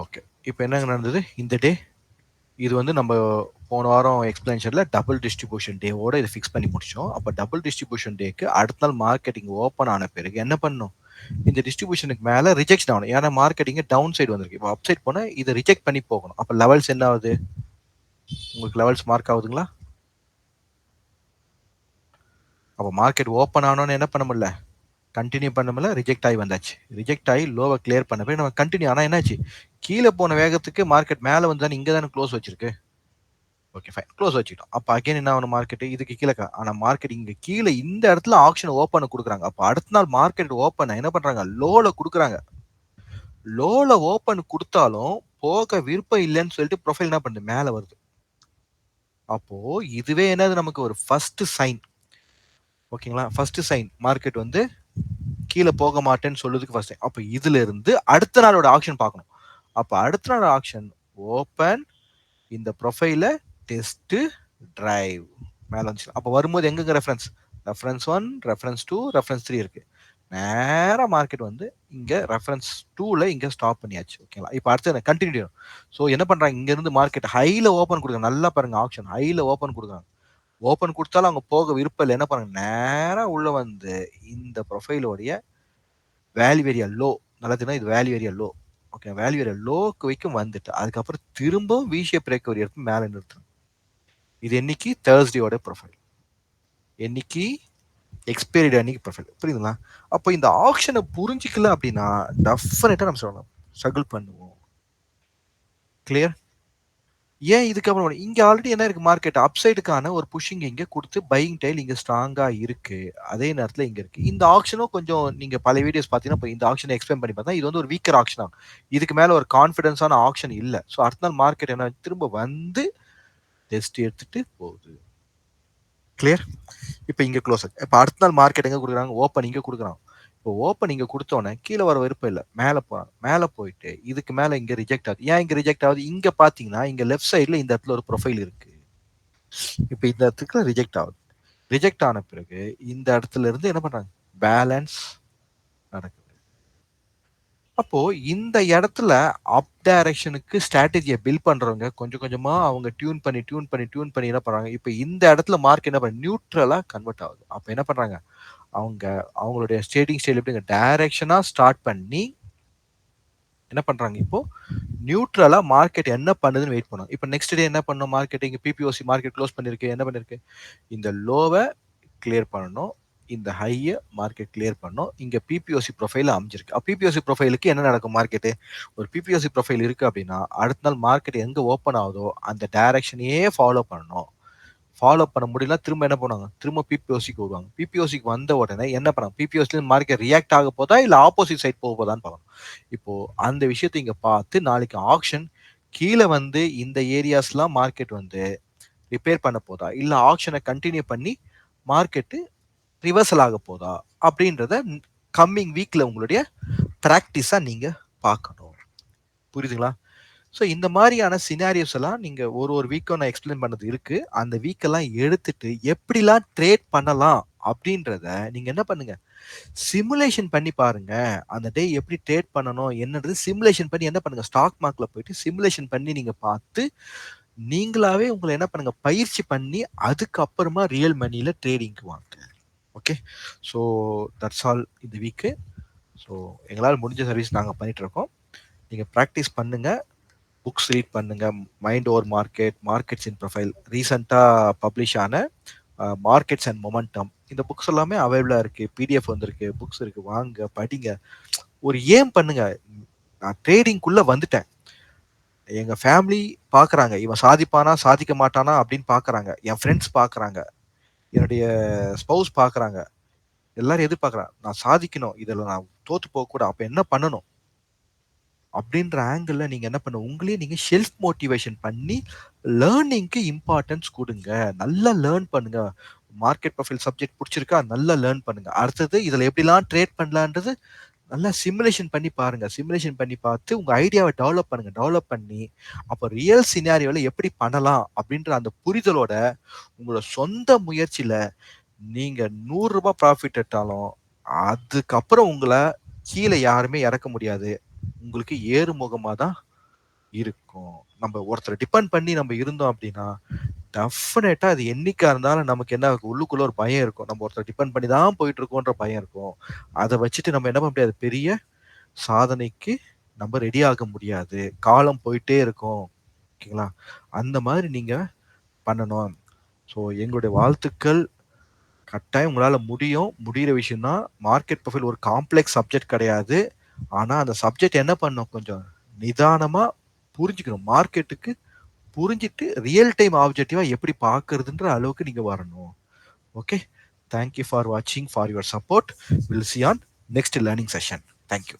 okay. இப்ப என்னங்க நடந்தது? இந்த டே இது வந்து நம்ம போன வாரம் எக்ஸ்பிளனேஷன்ல டபுள் டிஸ்ட்ரிபியூஷன் டேவோட இத ஃபிக்ஸ் பண்ணி முடிச்சோம். அப்ப டபுள் டிஸ்ட்ரிபியூஷன் டேக்கு அடுத்த நாள் மார்க்கெட்டிங் ஓப்பன் ஆன பிறகு என்ன பண்ணணும்? இந்த டிஸ்ட்ரிபியூஷனுக்கு மேல ரிஜெக்ஷன் ஆகணும். ஏன்னா மார்க்கெட்டிங் டவுன் சைடு வந்திருக்கு. இப்போ அப் சைட் போனா இத ரிஜெக்ட் பண்ணி போகணும். அப்ப லெவல்ஸ் என்ன ஆகுது? உங்களுக்கு லெவல்ஸ் மார்க் ஆகுதுங்களா? அப்ப மார்க்கெட் ஓப்பன் ஆனோன்னு என்ன பண்ண முடியல? கன்டினியூ பண்ண முடியல. ரிஜெக்ட் ஆகி வந்தாச்சு. ரிஜெக்ட் ஆகி லோவ கிளியர் பண்ண போய் நம்ம கன்டினியூ. ஆனா என்னாச்சு? கீழ போன வேகத்துக்கு மார்க்கெட் மேல வந்து தானே இங்க தானே க்ளோஸ் வச்சிருக்கு. Okay fine. க்ளோஸ் வச்சுக்கிட்டோம். அப்ப அகைன் என்ன ஆகணும் மார்க்கெட்? இதுக்கு கீழ ஆனா மார்க்கெட் இங்க கீழ இந்த இடத்துல ஆக்ஷன் ஓப்பன் குடுக்குறாங்க. அப்ப அடுத்த நாள் மார்க்கெட் ஓப்பன் என்ன பண்றாங்க? லோல குடுக்குறாங்க. லோல ஓப்பன் குடுத்தாலும் போக விருப்பம் இல்லன்னு சொல்லிட்டு ப்ரொஃபைல் என்ன பண்ணுது? மேல வருது. அப்போ இதுவே என்னது நமக்கு ஒரு ஃபர்ஸ்ட் சைன். ஓகேங்களா? First sign. மார்க்கெட் வந்து கீழ போக மாட்டேன்னு சொல்றதுக்கு ஃபர்ஸ்ட் சைன். அப்ப இதுல இருந்து அடுத்த நாளோட ஆக்ஷன் பார்க்கணும். அப்ப அடுத்த நாள் ஆக்ஷன் ஓப்பன் இந்த ப்ரொஃபைல டெஸ்ட் டிரைவ் மேல வந்துச்சு. அப்ப வரும்போது எங்கங்க ரெஃபரன்ஸ்? ரெஃபரன்ஸ் 1, ரெஃபரன்ஸ் 2, ரெஃபரன்ஸ் 3 இருக்கு. நேரா மார்க்கெட் வந்து இங்க ரெஃபரன்ஸ் 2ல இங்க ஸ்டாப் பண்ணியாச்சு. ஓகேங்களா? இப்ப அடுத்து கண்டினியூ. சோ என்ன பண்றாங்க? இங்க இருந்து மார்க்கெட் ஹைல ஓபன் கொடுக்குறாங்க. நல்லா பாருங்க ஆக்ஷன் ஹைல ஓபன் கொடுக்குறாங்க. ஓபன் கொடுத்தாலும் அவங்க போக விருப்பம் இல்லை. என்ன பண்ணுங்க? நேரா உள்ள வந்து இந்த ப்ரொஃபைலோடைய வேல்யூ ஏரியா லோ நல்லா தெரியும். இது value area low. Okay value area log வைக்கும் வந்துட்டு அதுக்கப்புறம் திரும்பவும் வி ஷேப் ரெக்கவரி எடுத்து மேல நிறுத்துறோம். இது என்னைக்கு? தேர்ஸ்டேயோட ப்ரொஃபைல். என்னைக்கு? எக்ஸ்பைரி அன்னைக்கு ப்ரொஃபைல். புரியுதுங்களா? அப்போ இந்த ஆக்ஷனை புரிஞ்சிக்கல அப்படின்னா டெஃபினட்டா நம்ம சொல்லலாம் ஸ்ட்ரகிள் பண்ணுவோம். கிளியர்? ஏன் இதுக்கப்புறம் இங்க ஆல்ரெடி என்ன இருக்கு? மார்க்கெட் அப்சைடுக்கான ஒரு புஷிங் இங்க கொடுத்து பையிங் டைல் இங்க ஸ்ட்ராங்கா இருக்கு. அதே நேரத்துல இங்க இருக்கு. இந்த ஆக்ஷனும் கொஞ்சம் நீங்க பல வீடியோஸ் பார்த்தீங்கன்னா, இப்ப இந்த ஆக்ஷனை எக்ஸ்பிளைன் பண்ணி பார்த்தா இது வந்து ஒரு வீக்கர் ஆக்ஷன் ஆகும். இதுக்கு மேல ஒரு கான்ஃபிடன்ஸான ஆக்ஷன் இல்ல. ஸோ அடுத்த நாள் மார்க்கெட் என்ன திரும்ப வந்து டெஸ்ட் எடுத்துட்டு போகுது. கிளியர்? இப்ப இங்க க்ளோஸ் ஆச்சு. இப்ப அடுத்த நாள் மார்க்கெட் எங்க குடுக்குறாங்க? ஓப்பன் இங்க குடுக்குறாங்க. இப்போ ஓப்பன் இங்க குடுத்தோனே கீழ வர விருப்பம் இல்ல. மேல போறாங்க. மேல போயிட்டு இதுக்கு மேல இங்க ரிஜெக்ட் ஆகுது. ஏன் இங்க ரிஜெக்ட் ஆகுது? இங்க பார்த்தீங்கன்னா, இங்க லெஃப்ட் சைடுல இந்த இடத்துல ஒரு ப்ரொஃபைல் இருக்கு. இப்ப இந்த இடத்துக்கு ரிஜெக்ட் ஆகுது. ரிஜெக்ட் ஆன பிறகு இந்த இடத்துல இருந்து என்ன பண்றாங்க? பேலன்ஸ் நடக்குது. அப்போ இந்த இடத்துல அப் டைரக்ஷனுக்கு ஸ்ட்ராட்டஜிய பில்ட் பண்றவங்க கொஞ்சம் கொஞ்சமா அவங்க டியூன் பண்ணி என்ன பண்றாங்க? இப்ப இந்த இடத்துல மார்க் என்ன பண்ணுது? நியூட்ரலா கன்வெர்ட் ஆகுது. அப்ப என்ன பண்றாங்க? அவங்க அவங்களுடைய ட்ரேடிங் ஸ்டைல் எப்படிங்க? டைரக்ஷனா ஸ்டார்ட் பண்ணி என்ன பண்றாங்க? இப்போ நியூட்ரலா மார்க்கெட் என்ன பண்ணுதுன்னு வெயிட் பண்ணுவாங்க. இப்ப நெக்ஸ்ட் டே என்ன பண்ணும் மார்க்கெட்? இங்க பிபிஓசி மார்க்கெட் க்ளோஸ் பண்ணிருக்கு. என்ன பண்ணிருக்கு? இந்த லோவ கிளியர் பண்ணணும். இந்த ஹைய மார்க்கெட் கிளியர் பண்ணணும். இங்க பிபிஓசி ப்ரொஃபைல் அமைஞ்சிருக்கு. பிபிஓசி ப்ரொஃபைலுக்கு என்ன நடக்கும் மார்க்கெட்? ஒரு பிபிஓசி ப்ரொஃபைல் இருக்கு அப்படின்னா, அடுத்த நாள் மார்க்கெட் எங்க ஓப்பன் ஆகுதோ அந்த டைரக்ஷனையே ஃபாலோ பண்ணணும். ஃபாலோ பண்ண முடியல திரும்ப என்ன பண்ணுவாங்க? திரும்ப பிபிஓசிக்கு வருவாங்க. பிபிஓசிக்கு வந்த உடனே என்ன பண்ணாங்க? பிபிஓசில மார்க்கெட் ரியாக்ட் ஆக போதா? இல்ல ஆப்போசிட் சைட் போக போதான்னு பார்க்கணும். இப்போ அந்த விஷயத்த இங்க பார்த்து நாளைக்கு ஆக்ஷன் கீழ வந்து இந்த ஏரியாஸ்லாம் மார்க்கெட் வந்து ரிப்பேர் பண்ண போதா? இல்ல ஆக்ஷன கன்டின்யூ பண்ணி மார்க்கெட் ரிவர்சல் ஆக போதா? அப்படின்றத கம்மிங் வீக்ல உங்களுடைய பிராக்டிஸா நீங்க பார்க்கணும். புரியுதுங்களா? ஸோ இந்த மாதிரியான சினாரியோஸ் எல்லாம் நீங்க ஒரு வீக்கும் நான் எக்ஸ்பிளைன் பண்ணது இருக்கு. அந்த வீக்கெல்லாம் எடுத்துட்டு எப்படிலாம் ட்ரேட் பண்ணலாம் அப்படின்றத நீங்க என்ன பண்ணுங்க, சிமுலேஷன் பண்ணி பாருங்க. அந்த டே எப்படி ட்ரேட் பண்ணணும் என்னன்றது சிமுலேஷன் பண்ணி என்ன பண்ணுங்க, ஸ்டாக் மார்க்ல போயிட்டு சிமுலேஷன் பண்ணி நீங்க பார்த்து, நீங்களாவே உங்கள என்ன பண்ணுங்க, பயிற்சி பண்ணி அதுக்கப்புறமா ரியல் மனில ட்ரேடிங்க்கு வாங்க. ஓகே. ஸோ தட்ஸ் ஆல் இந்த வீக்கு. ஸோ எங்களால முடிஞ்ச சர்வீஸ் நாங்க பண்ணிட்டு இருக்கோம். நீங்க பிராக்டிஸ் பண்ணுங்க. புக்ஸ் ரீட் பண்ணுங்க. மைண்ட் ஓவர் மார்க்கெட், மார்க்கெட்ஸ் இன் ப்ரொஃபைல், ரீசெண்டா பப்ளிஷ் ஆன மார்க்கெட்ஸ் அண்ட் மொமெண்டம், இந்த புக்ஸ் எல்லாமே அவைலபிளா இருக்கு. பிடிஎஃப் வந்திருக்கு, புக்ஸ் இருக்கு, வாங்க படிங்க. ஒரு ஏம் பண்ணுங்க. நான் ட்ரேடிங்குள்ள வந்துட்டேன். எங்க ஃபேமிலி பாக்குறாங்க, இவன் சாதிப்பானா சாதிக்க மாட்டானா அப்படின்னு பாக்குறாங்க. என் ஃப்ரெண்ட்ஸ் பாக்குறாங்க, என்னுடைய ஸ்பௌஸ் பாக்குறாங்க. எல்லாரும் எதிர்பார்க்கறாங்க நான் சாதிக்கணும், இதுல நான் தோத்து போக கூட. அப்ப என்ன பண்ணணும் அப்படின்ற ஆங்கிள் நீங்க என்ன பண்ண, உங்களையே நீங்க செல்ஃப் மோட்டிவேஷன் பண்ணி லேர்னிங்க்கு இம்பார்ட்டன்ஸ் கொடுங்க. நல்லா லேர்ன் பண்ணுங்க. மார்க்கெட் ப்ரொஃபைல் சப்ஜெக்ட் பிடிச்சிருக்கா, நல்லா லேர்ன் பண்ணுங்க. அடுத்தது இதுல எப்படிலாம் ட்ரேட் பண்ணலான்றது நல்லா சிமுலேஷன் பண்ணி பாருங்க. சிமுலேஷன் பண்ணி பார்த்து உங்க ஐடியாவை டெவலப் பண்ணுங்க. டெவலப் பண்ணி அப்போ ரியல் சினாரியோல எப்படி பண்ணலாம் அப்படின்ற அந்த புரிதலோட உங்களோட சொந்த முயற்சியில நீங்க ₹100 ப்ராஃபிட் எடுத்தாலும் அதுக்கப்புறம் உங்களை கீழே யாருமே இறக்க முடியாது. உங்களுக்கு ஏறுமுகமா தான் இருக்கும். நம்ம ஒருத்தரை டிபெண்ட் பண்ணி நம்ம இருந்தோம் அப்படின்னா, டெஃபினட்டா அது என்னைக்கா இருந்தாலும் நமக்கு என்ன ஆகும், உள்ளுக்குள்ள ஒரு பயம் இருக்கும். நம்ம ஒருத்தரை டிபெண்ட் பண்ணி தான் போயிட்டு இருக்கோன்ற பயம் இருக்கும். அத வச்சுட்டு நம்ம என்ன பண்ண முடியாது, பெரிய சாதனைக்கு நம்ம ரெடி ஆக முடியாது. காலம் போயிட்டே இருக்கும். ஓகேங்களா? அந்த மாதிரி நீங்க பண்ணணும். ஸோ எங்களுடைய வாழ்த்துக்கள். கட்டாயம் உங்களால முடியும். முடியிற விஷயம் தான். மார்க்கெட் ப்ரொஃபைல் ஒரு காம்ப்ளெக்ஸ் சப்ஜெக்ட் கிடையாது. ஆனா அந்த சப்ஜெக்ட் என்ன பண்ணும், கொஞ்சம் நிதானமா புரிஞ்சுக்கணும். மார்க்கெட்டுக்கு புரிஞ்சிட்டு ரியல் டைம் ஆப்ஜெக்டிவா எப்படி பார்க்கறதுன்ற அளவுக்கு நீங்க வரணும். ஓகே. தேங்க் யூ ஃபார் வாட்சிங், for your support. Will see on next learning session. Thank you.